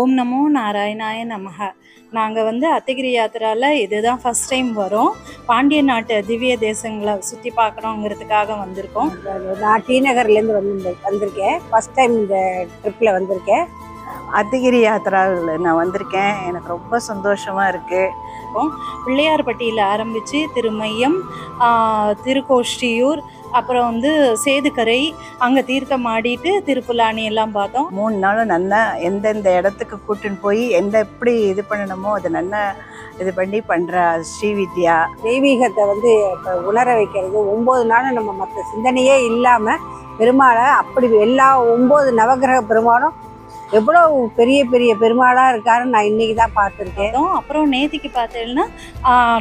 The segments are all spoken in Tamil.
ஓம் நமோ நாராயணாய நமஹ. நாங்கள் அத்திகிரி யாத்திராவில் இதுதான் ஃபஸ்ட் டைம் வரோம். பாண்டிய நாட்டு திவ்ய தேசங்களை சுற்றி பார்க்கணுங்கிறதுக்காக வந்திருக்கோம். நான் டி நகர்லேருந்து வந்திருக்கேன். ஃபஸ்ட் டைம் இந்த ட்ரிப்பில் வந்திருக்கேன். அத்திகிரி யாத்திராவில் நான் வந்திருக்கேன். எனக்கு ரொம்ப சந்தோஷமாக இருக்குது. பிள்ளையார்பட்டியில் ஆரம்பித்து திருமையம், திருக்கோஷ்டியூர், அப்புறம் சேதுக்கரை, அங்கே தீர்த்தம் ஆடிட்டு திருப்புலானி எல்லாம் பார்த்தோம். 3 நாளும் நல்லா எந்தெந்த இடத்துக்கு கூட்டின்னு போய் எப்படி இது பண்ணணுமோ அதை நல்லா இது பண்ணி பண்ணுறா ஸ்ரீவித்யா. தெய்வீகத்தை இப்போ உணர வைக்கிறது. 9 நாளும் நம்ம மற்ற சிந்தனையே இல்லாமல் பெருமாளை அப்படி எல்லா 9 நவகிரக பெருமாளும் எவ்வளோ பெரிய பெரிய பெருமாளாக இருக்காருன்னு நான் இன்றைக்கி தான் பார்த்துருக்கேன். அப்புறம் நேத்திக்கு பார்த்தேன்னா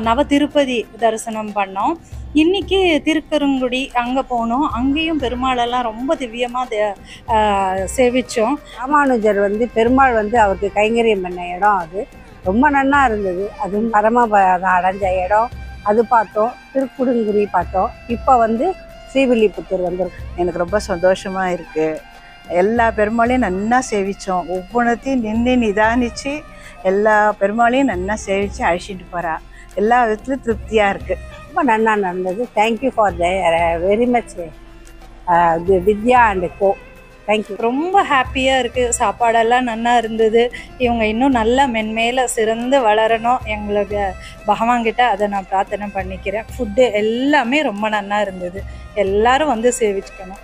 நவ திருப்பதி தரிசனம் பண்ணோம். இன்னைக்கு திருக்கருங்குடி அங்கே போனோம். அங்கேயும் பெருமாளெல்லாம் ரொம்ப திவ்யமாக சேவித்தோம். ராமானுஜர் பெருமாள் அவருக்கு கைங்கரியம் பண்ண இடம் அது ரொம்ப நல்லா இருந்தது. அதுவும் பரமபதம் அடைஞ்ச இடம் அது பார்த்தோம். திருக்குடுங்குடி பார்த்தோம். இப்போ ஸ்ரீவில்லிபுத்தூர் வந்திருக்கோம். எனக்கு ரொம்ப சந்தோஷமாக இருக்குது. எல்லா பெருமாளையும் நல்லா சேவித்தோம். ஒவ்வொன்றத்தையும் நின்று நிதானித்து எல்லா பெருமாளையும் நல்லா சேவித்து அழைச்சிட்டு போகிறா. எல்லா விதத்துலையும் திருப்தியாக இருக்குது. ரொம்ப நல்லா நடந்தது. Thank you for very much Vidya and co. Thank you. ரொம்ப ஹாப்பியாக இருக்குது. சாப்பாடெல்லாம் நல்லா இருந்தது. இவங்க இன்னும் நல்லா மென்மேல சிறந்து வளரணும். எங்களுக்கு பகவான்கிட்ட அதை நான் பிரார்த்தனை பண்ணிக்கிறேன். ஃபுட்டு எல்லாமே ரொம்ப நல்லா இருந்தது. எல்லாரும் சேவிச்சுக்கணும்.